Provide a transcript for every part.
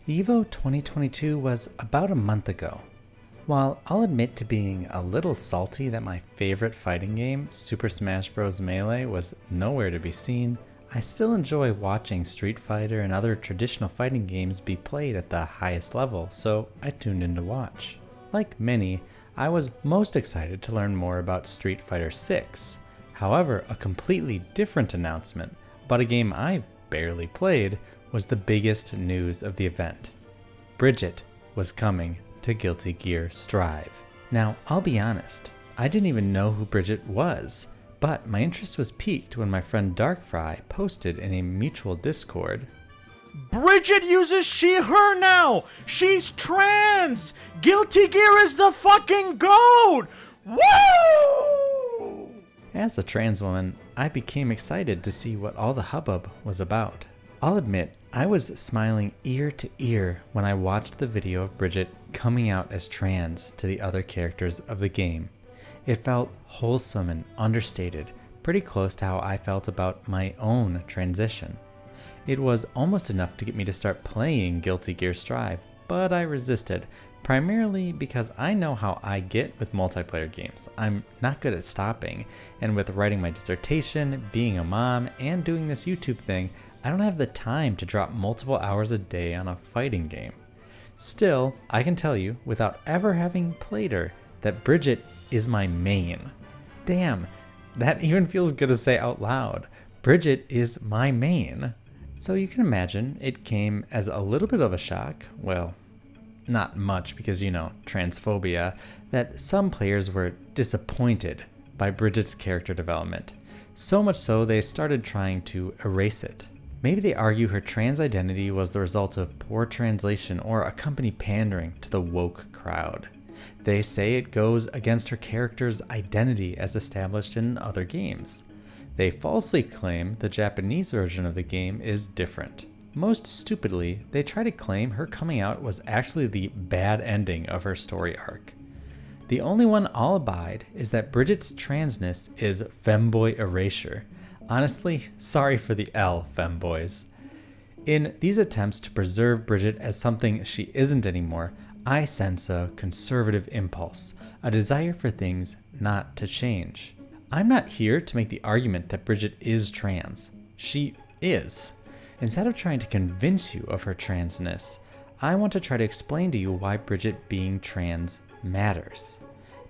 EVO 2022 was about a month ago. While I'll admit to being a little salty that my favorite fighting game, Super Smash Bros. Melee, was nowhere to be seen, I still enjoy watching Street Fighter and other traditional fighting games be played at the highest level, so I tuned in to watch. Like many, I was most excited to learn more about Street Fighter 6. However, a completely different announcement about a game I've barely played was the biggest news of the event. Bridget was coming to Guilty Gear Strive. Now, I'll be honest, I didn't even know who Bridget was, but my interest was piqued when my friend Darkfry posted in a mutual Discord, Bridget uses she/her now! She's trans! Guilty Gear is the fucking GOAT! Woo! As a trans woman, I became excited to see what all the hubbub was about. I'll admit, I was smiling ear to ear when I watched the video of Bridget coming out as trans to the other characters of the game. It felt wholesome and understated, pretty close to how I felt about my own transition. It was almost enough to get me to start playing Guilty Gear Strive, but I resisted, primarily because I know how I get with multiplayer games. I'm not good at stopping, and with writing my dissertation, being a mom, and doing this YouTube thing, I don't have the time to drop multiple hours a day on a fighting game. Still, I can tell you, without ever having played her, that Bridget is my main. Damn, that even feels good to say out loud. Bridget is my main. So you can imagine it came as a little bit of a shock, well, not much because, transphobia, that some players were disappointed by Bridget's character development. So much so they started trying to erase it. Maybe they argue her trans identity was the result of poor translation or a company pandering to the woke crowd. They say it goes against her character's identity as established in other games. They falsely claim the Japanese version of the game is different. Most stupidly, they try to claim her coming out was actually the bad ending of her story arc. The only one I'll abide is that Bridget's transness is femboy erasure. Honestly, sorry for the L, femboys. In these attempts to preserve Bridget as something she isn't anymore, I sense a conservative impulse, a desire for things not to change. I'm not here to make the argument that Bridget is trans. She is. Instead of trying to convince you of her transness, I want to try to explain to you why Bridget being trans matters.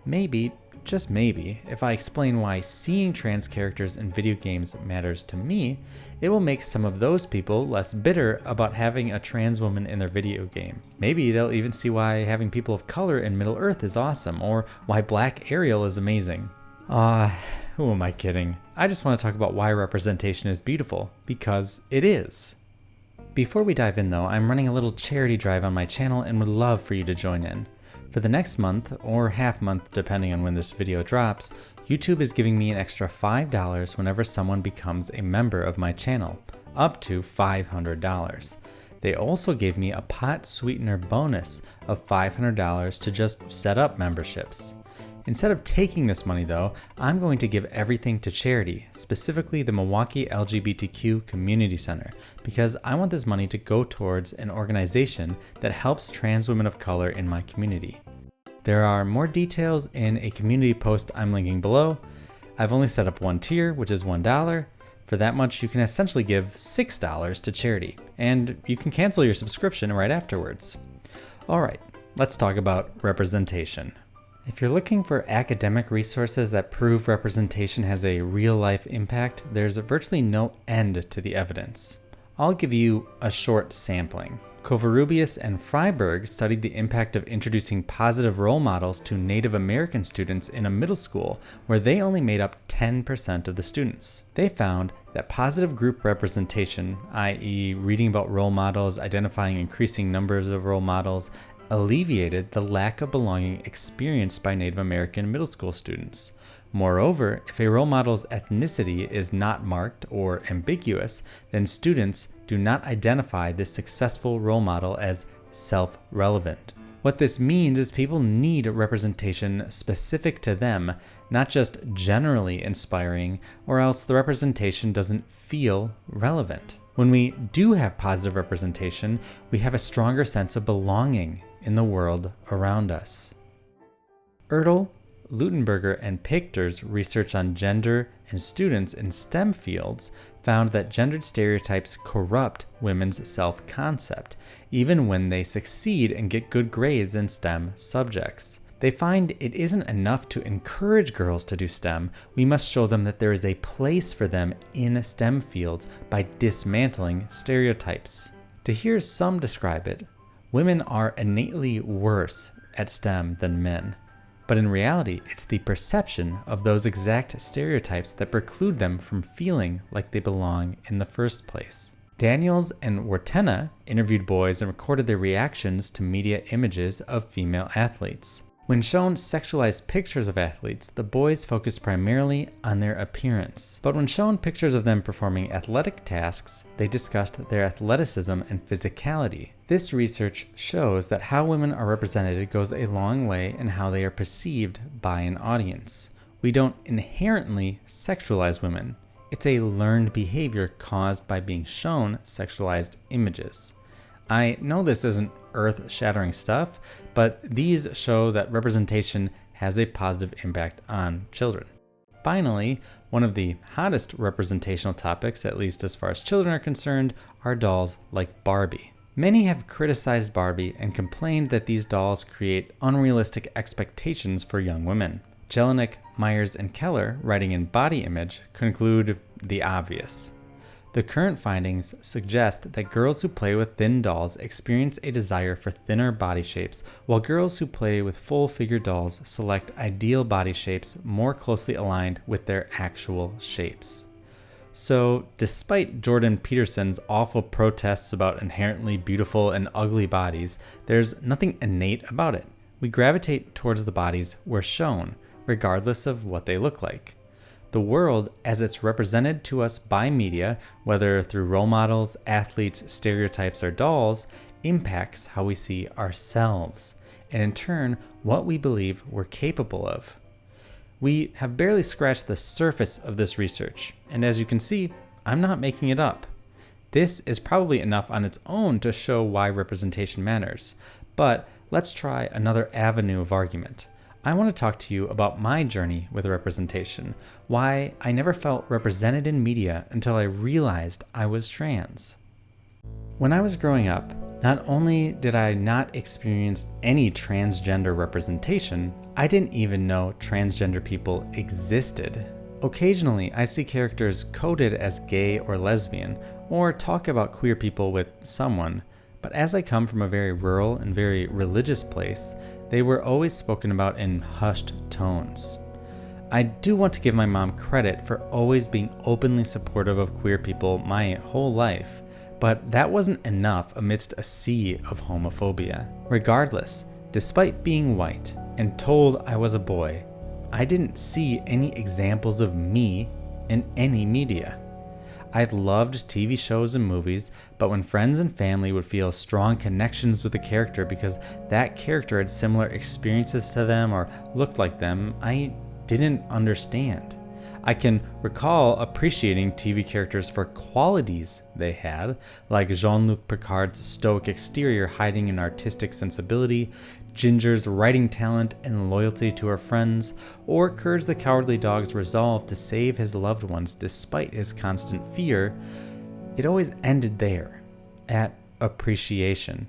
Maybe, just maybe, if I explain why seeing trans characters in video games matters to me, it will make some of those people less bitter about having a trans woman in their video game. Maybe they'll even see why having people of color in Middle-earth is awesome, or why Black Ariel is amazing. Who am I kidding? I just want to talk about why representation is beautiful, because it is. Before we dive in though, I'm running a little charity drive on my channel and would love for you to join in. For the next month, or half month depending on when this video drops, YouTube is giving me an extra $5 whenever someone becomes a member of my channel, up to $500. They also gave me a pot sweetener bonus of $500 to just set up memberships. Instead of taking this money though, I'm going to give everything to charity, specifically the Milwaukee LGBTQ Community Center, because I want this money to go towards an organization that helps trans women of color in my community. There are more details in a community post I'm linking below. I've only set up one tier, which is $1. For that much, you can essentially give $6 to charity, and you can cancel your subscription right afterwards. Alright, let's talk about representation. If you're looking for academic resources that prove representation has a real-life impact, there's virtually no end to the evidence. I'll give you a short sampling. Covarrubias and Freiberg studied the impact of introducing positive role models to Native American students in a middle school where they only made up 10% of the students. They found that positive group representation, i.e. reading about role models, identifying increasing numbers of role models, alleviated the lack of belonging experienced by Native American middle school students. Moreover, if a role model's ethnicity is not marked or ambiguous, then students do not identify this successful role model as self-relevant. What this means is people need representation specific to them, not just generally inspiring, or else the representation doesn't feel relevant. When we do have positive representation, we have a stronger sense of belonging in the world around us. Ertl, Lutenberger, and Pichter's research on gender and students in STEM fields found that gendered stereotypes corrupt women's self-concept, even when they succeed and get good grades in STEM subjects. They find it isn't enough to encourage girls to do STEM, we must show them that there is a place for them in STEM fields by dismantling stereotypes. To hear some describe it, women are innately worse at STEM than men. But in reality, it's the perception of those exact stereotypes that preclude them from feeling like they belong in the first place. Daniels and Wartena interviewed boys and recorded their reactions to media images of female athletes. When shown sexualized pictures of athletes, the boys focused primarily on their appearance. But when shown pictures of them performing athletic tasks, they discussed their athleticism and physicality. This research shows that how women are represented goes a long way in how they are perceived by an audience. We don't inherently sexualize women. It's a learned behavior caused by being shown sexualized images. I know this isn't earth-shattering stuff, but these show that representation has a positive impact on children. Finally, one of the hottest representational topics, at least as far as children are concerned, are dolls like Barbie. Many have criticized Barbie and complained that these dolls create unrealistic expectations for young women. Jelinek, Myers, and Keller, writing in Body Image, conclude the obvious. The current findings suggest that girls who play with thin dolls experience a desire for thinner body shapes, while girls who play with full-figure dolls select ideal body shapes more closely aligned with their actual shapes. So, despite Jordan Peterson's awful protests about inherently beautiful and ugly bodies, there's nothing innate about it. We gravitate towards the bodies we're shown, regardless of what they look like. The world, as it's represented to us by media, whether through role models, athletes, stereotypes, or dolls, impacts how we see ourselves, and in turn, what we believe we're capable of. We have barely scratched the surface of this research, and as you can see, I'm not making it up. This is probably enough on its own to show why representation matters, but let's try another avenue of argument. I want to talk to you about my journey with representation, why I never felt represented in media until I realized I was trans. When I was growing up, not only did I not experience any transgender representation, I didn't even know transgender people existed. Occasionally, I'd see characters coded as gay or lesbian, or talk about queer people with someone, but as I come from a very rural and very religious place, they were always spoken about in hushed tones. I do want to give my mom credit for always being openly supportive of queer people my whole life, but that wasn't enough amidst a sea of homophobia. Regardless, despite being white and told I was a boy, I didn't see any examples of me in any media. I loved TV shows and movies, but when friends and family would feel strong connections with a character because that character had similar experiences to them or looked like them, I didn't understand. I can recall appreciating TV characters for qualities they had, like Jean-Luc Picard's stoic exterior hiding an artistic sensibility, Ginger's writing talent and loyalty to her friends, or Courage the Cowardly Dog's resolve to save his loved ones despite his constant fear. It always ended there, at appreciation.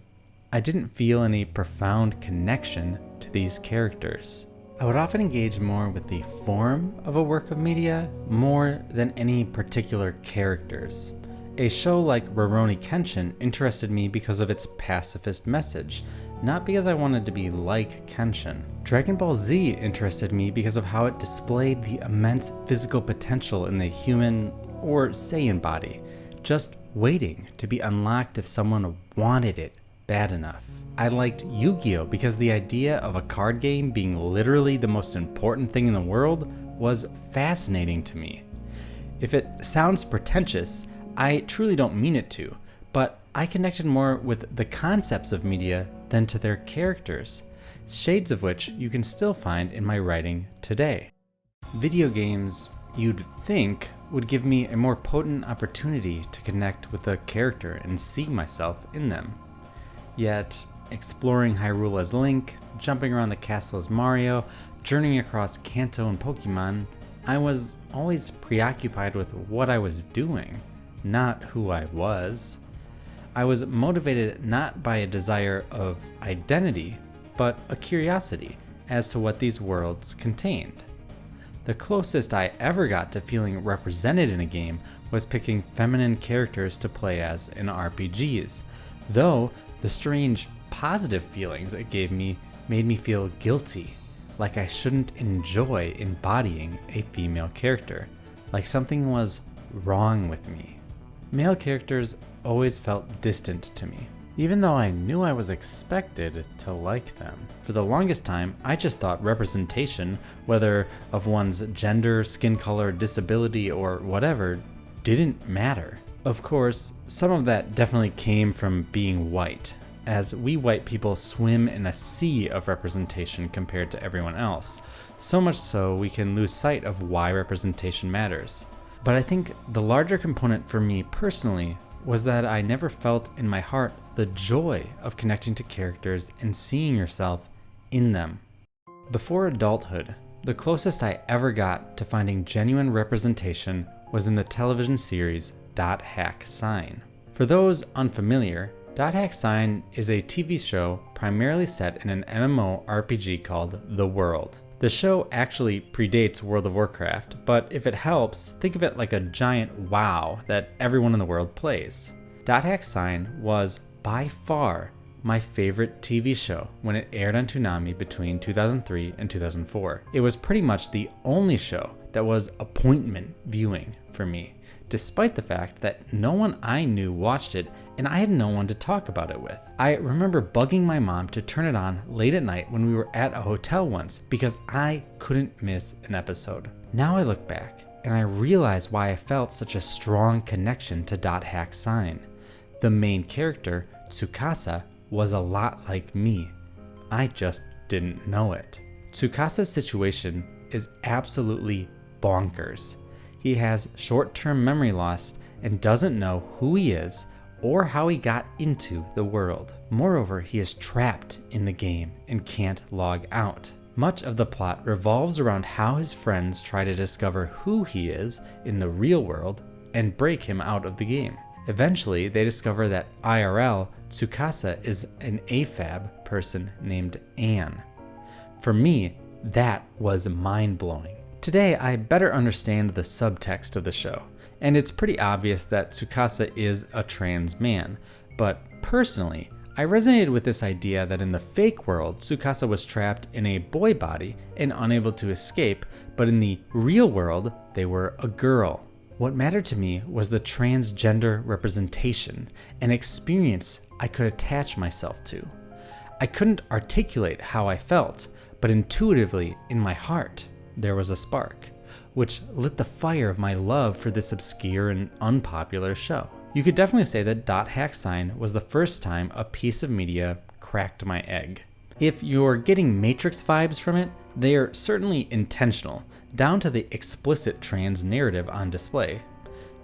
I didn't feel any profound connection to these characters. I would often engage more with the form of a work of media more than any particular characters. A show like Rurouni Kenshin interested me because of its pacifist message, not because I wanted to be like Kenshin. Dragon Ball Z interested me because of how it displayed the immense physical potential in the human, or Saiyan body, just waiting to be unlocked if someone wanted it bad enough. I liked Yu-Gi-Oh! Because the idea of a card game being literally the most important thing in the world was fascinating to me. If it sounds pretentious, I truly don't mean it to, but I connected more with the concepts of media than to their characters, shades of which you can still find in my writing today. Video games, you'd think, would give me a more potent opportunity to connect with a character and see myself in them. Yet, exploring Hyrule as Link, jumping around the castle as Mario, journeying across Kanto and Pokemon, I was always preoccupied with what I was doing, not who I was. I was motivated not by a desire of identity, but a curiosity as to what these worlds contained. The closest I ever got to feeling represented in a game was picking feminine characters to play as in RPGs, though the strange positive feelings it gave me made me feel guilty, like I shouldn't enjoy embodying a female character, like something was wrong with me. Male characters always felt distant to me, even though I knew I was expected to like them. For the longest time, I just thought representation, whether of one's gender, skin color, disability, or whatever, didn't matter. Of course, some of that definitely came from being white, as we white people swim in a sea of representation compared to everyone else, so much so we can lose sight of why representation matters. But I think the larger component for me personally was that I never felt in my heart the joy of connecting to characters and seeing yourself in them. Before adulthood, the closest I ever got to finding genuine representation was in the television series .hack Sign. For those unfamiliar, .hack Sign is a TV show primarily set in an MMORPG called The World. The show actually predates World of Warcraft, but if it helps, think of it like a giant WoW that everyone in the world plays. .hack Sign was by far my favorite TV show when it aired on Toonami between 2003 and 2004. It was pretty much the only show that was appointment viewing for me, despite the fact that no one I knew watched it and I had no one to talk about it with. I remember bugging my mom to turn it on late at night when we were at a hotel once because I couldn't miss an episode. Now I look back and I realize why I felt such a strong connection to .hack Sign. The main character, Tsukasa, was a lot like me. I just didn't know it. Tsukasa's situation is absolutely bonkers. He has short-term memory loss and doesn't know who he is or how he got into the world. Moreover, he is trapped in the game and can't log out. Much of the plot revolves around how his friends try to discover who he is in the real world and break him out of the game. Eventually, they discover that IRL, Tsukasa is an AFAB person named Anne. For me, that was mind-blowing. Today, I better understand the subtext of the show, and it's pretty obvious that Tsukasa is a trans man, but personally, I resonated with this idea that in the fake world, Tsukasa was trapped in a boy body and unable to escape, but in the real world, they were a girl. What mattered to me was the transgender representation, an experience I could attach myself to. I couldn't articulate how I felt, but intuitively, in my heart, there was a spark, which lit the fire of my love for this obscure and unpopular show. You could definitely say that .hack Sign was the first time a piece of media cracked my egg. If you're getting Matrix vibes from it, they are certainly intentional, down to the explicit trans narrative on display.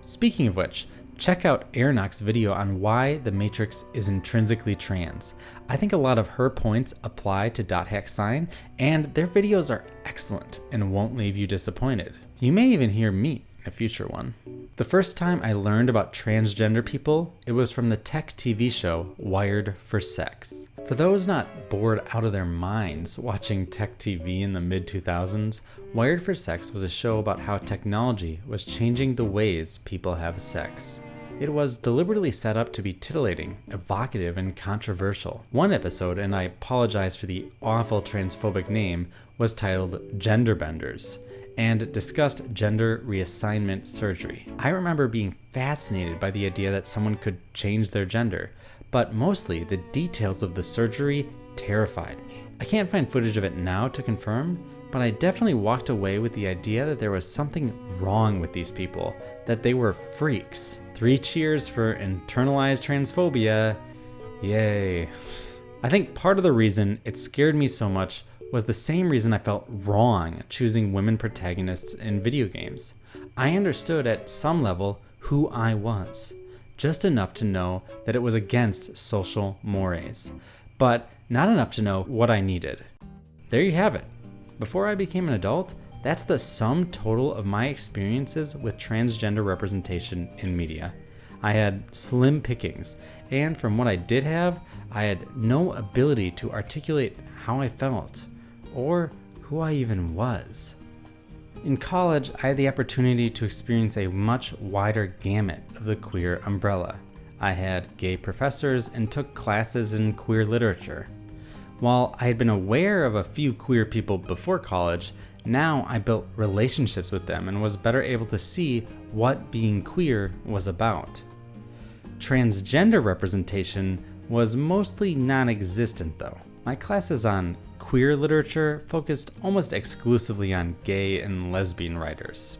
Speaking of which, check out Aronach's video on why the Matrix is intrinsically trans. I think a lot of her points apply to .hack Sign, and their videos are excellent and won't leave you disappointed. You may even hear me in a future one. The first time I learned about transgender people, it was from the tech TV show Wired for Sex. For those not bored out of their minds watching tech TV in the mid-2000s, Wired for Sex was a show about how technology was changing the ways people have sex. It was deliberately set up to be titillating, evocative, and controversial. One episode, and I apologize for the awful transphobic name, was titled Gender Benders, and discussed gender reassignment surgery. I remember being fascinated by the idea that someone could change their gender, but mostly the details of the surgery terrified me. I can't find footage of it now to confirm, but I definitely walked away with the idea that there was something wrong with these people, that they were freaks. 3 cheers for internalized transphobia. Yay. I think part of the reason it scared me so much was the same reason I felt wrong choosing women protagonists in video games. I understood at some level who I was, just enough to know that it was against social mores, but not enough to know what I needed. There you have it. Before I became an adult, that's the sum total of my experiences with transgender representation in media. I had slim pickings, and from what I did have, I had no ability to articulate how I felt, or who I even was. In college, I had the opportunity to experience a much wider gamut of the queer umbrella. I had gay professors and took classes in queer literature. While I had been aware of a few queer people before college, now I built relationships with them and was better able to see what being queer was about. Transgender representation was mostly non-existent though. My classes on queer literature focused almost exclusively on gay and lesbian writers.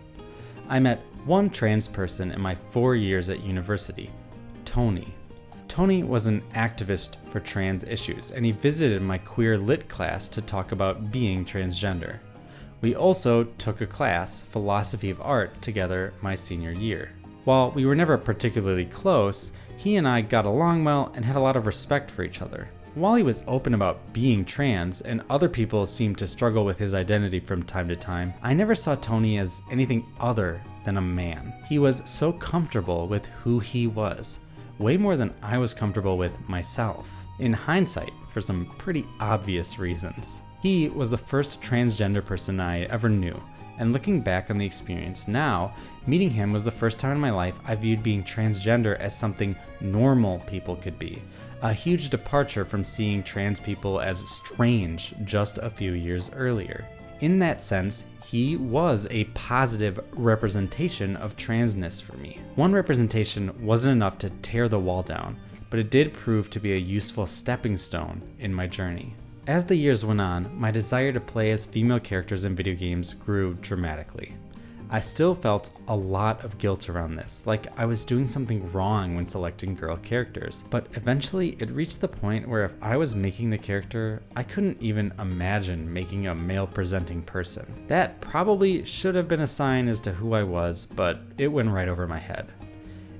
I met one trans person in my 4 years at university, Tony. Tony was an activist for trans issues, and he visited my queer lit class to talk about being transgender. We also took a class, Philosophy of Art, together my senior year. While we were never particularly close, he and I got along well and had a lot of respect for each other. While he was open about being trans, and other people seemed to struggle with his identity from time to time, I never saw Tony as anything other than a man. He was so comfortable with who he was, way more than I was comfortable with myself. In hindsight, for some pretty obvious reasons. He was the first transgender person I ever knew, and looking back on the experience now, meeting him was the first time in my life I viewed being transgender as something normal people could be. A huge departure from seeing trans people as strange just a few years earlier. In that sense, he was a positive representation of transness for me. One representation wasn't enough to tear the wall down, but it did prove to be a useful stepping stone in my journey. As the years went on, my desire to play as female characters in video games grew dramatically. I still felt a lot of guilt around this, like I was doing something wrong when selecting girl characters, but eventually it reached the point where if I was making the character, I couldn't even imagine making a male-presenting person. That probably should have been a sign as to who I was, but it went right over my head.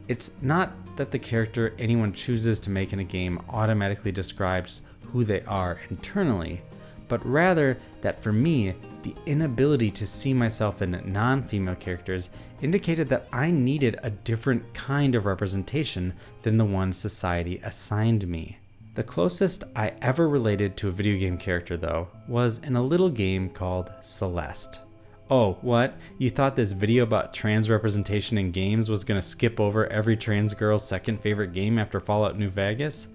It's not that the character anyone chooses to make in a game automatically describes who they are internally, but rather that for me, the inability to see myself in non-female characters indicated that I needed a different kind of representation than the one society assigned me. The closest I ever related to a video game character, though, was in a little game called Celeste. Oh, what? You thought this video about trans representation in games was gonna skip over every trans girl's second favorite game after Fallout New Vegas?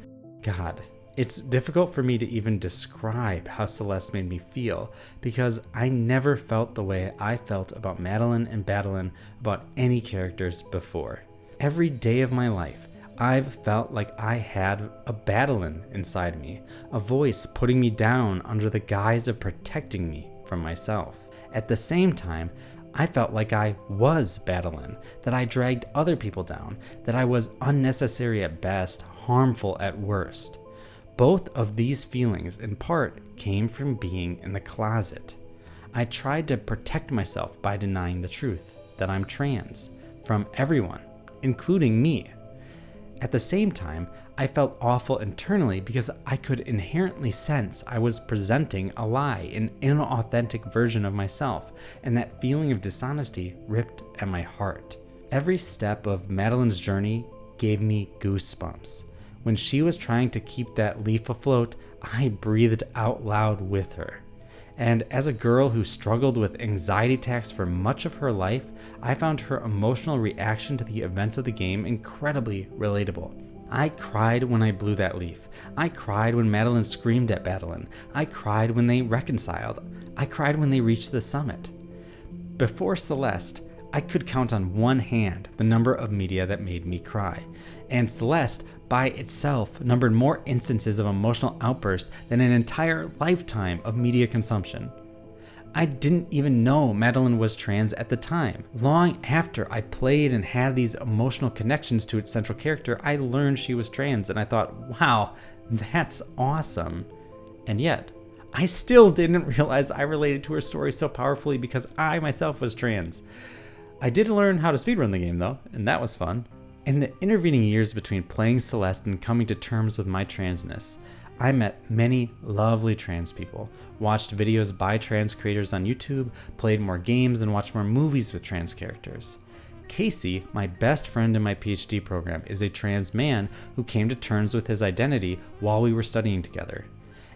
God. It's difficult for me to even describe how Celeste made me feel, because I never felt the way I felt about Madeline and Badeline about any characters before. Every day of my life, I've felt like I had a Badeline inside me, a voice putting me down under the guise of protecting me from myself. At the same time, I felt like I was Badeline, that I dragged other people down, that I was unnecessary at best, harmful at worst. Both of these feelings, in part, came from being in the closet. I tried to protect myself by denying the truth, that I'm trans, from everyone, including me. At the same time, I felt awful internally because I could inherently sense I was presenting a lie, an inauthentic version of myself, and that feeling of dishonesty ripped at my heart. Every step of Madeline's journey gave me goosebumps. When she was trying to keep that leaf afloat, I breathed out loud with her. And as a girl who struggled with anxiety attacks for much of her life, I found her emotional reaction to the events of the game incredibly relatable. I cried when I blew that leaf. I cried when Madeline screamed at Badeline. I cried when they reconciled. I cried when they reached the summit. Before Celeste, I could count on one hand the number of media that made me cry. And Celeste, by itself, numbered more instances of emotional outburst than an entire lifetime of media consumption. I didn't even know Madeline was trans at the time. Long after I played and had these emotional connections to its central character, I learned she was trans, and I thought, wow, that's awesome. And yet, I still didn't realize I related to her story so powerfully because I myself was trans. I did learn how to speedrun the game though, and that was fun. In the intervening years between playing Celeste and coming to terms with my transness, I met many lovely trans people, watched videos by trans creators on YouTube, played more games, and watched more movies with trans characters. Casey, my best friend in my PhD program, is a trans man who came to terms with his identity while we were studying together.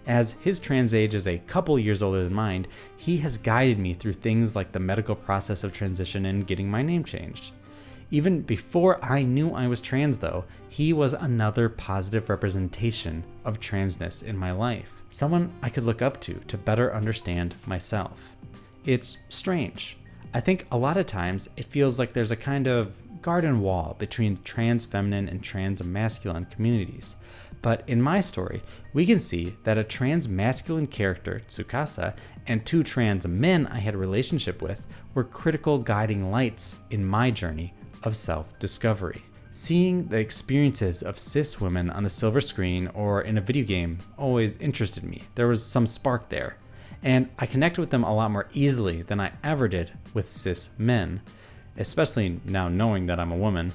As his trans age is a couple years older than mine, he has guided me through things like the medical process of transition and getting my name changed. Even before I knew I was trans though, he was another positive representation of transness in my life. Someone I could look up to better understand myself. It's strange. I think a lot of times it feels like there's a kind of garden wall between trans feminine and trans masculine communities. But in my story, we can see that a trans masculine character, Tsukasa, and two trans men I had a relationship with were critical guiding lights in my journey of self-discovery. Seeing the experiences of cis women on the silver screen or in a video game always interested me. There was some spark there. And I connected with them a lot more easily than I ever did with cis men, especially now knowing that I'm a woman,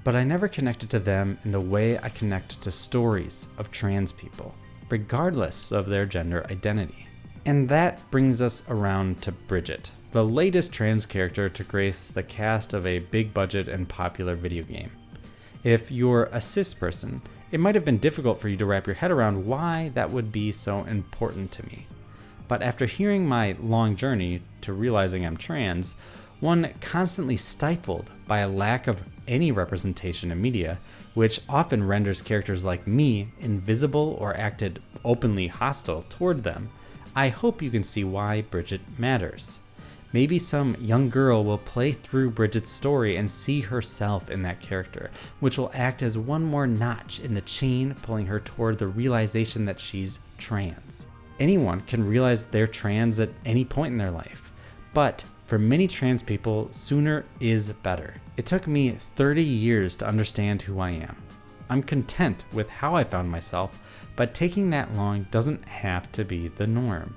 but I never connected to them in the way I connect to stories of trans people, regardless of their gender identity. And that brings us around to Bridget, the latest trans character to grace the cast of a big budget and popular video game. If you're a cis person, it might have been difficult for you to wrap your head around why that would be so important to me. But after hearing my long journey to realizing I'm trans, one constantly stifled by a lack of any representation in media, which often renders characters like me invisible or acted openly hostile toward them, I hope you can see why Bridget matters. Maybe some young girl will play through Bridget's story and see herself in that character, which will act as one more notch in the chain pulling her toward the realization that she's trans. Anyone can realize they're trans at any point in their life, but for many trans people, sooner is better. It took me 30 years to understand who I am. I'm content with how I found myself, but taking that long doesn't have to be the norm.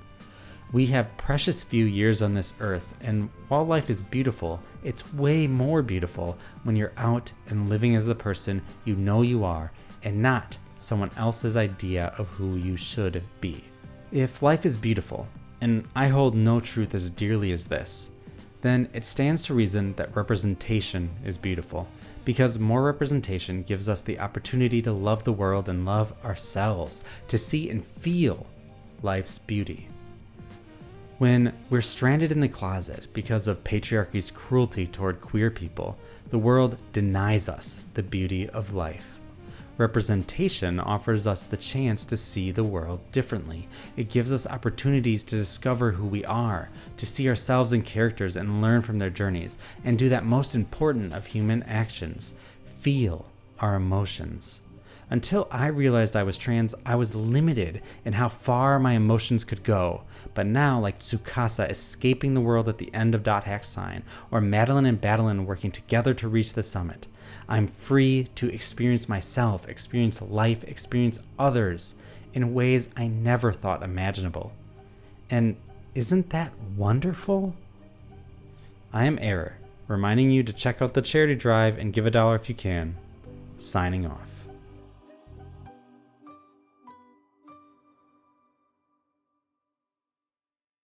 We have precious few years on this earth, and while life is beautiful, it's way more beautiful when you're out and living as the person you know you are and not someone else's idea of who you should be. If life is beautiful, and I hold no truth as dearly as this, then it stands to reason that representation is beautiful, because more representation gives us the opportunity to love the world and love ourselves, to see and feel life's beauty. When we're stranded in the closet because of patriarchy's cruelty toward queer people, the world denies us the beauty of life. Representation offers us the chance to see the world differently. It gives us opportunities to discover who we are, to see ourselves in characters and learn from their journeys, and do that most important of human actions, feel our emotions. Until I realized I was trans, I was limited in how far my emotions could go. But now, like Tsukasa escaping the world at the end of Dot Hack Sign, or Madeline and Badeline working together to reach the summit, I'm free to experience myself, experience life, experience others in ways I never thought imaginable. And isn't that wonderful? I am Error, reminding you to check out the charity drive and give $1 if you can. Signing off.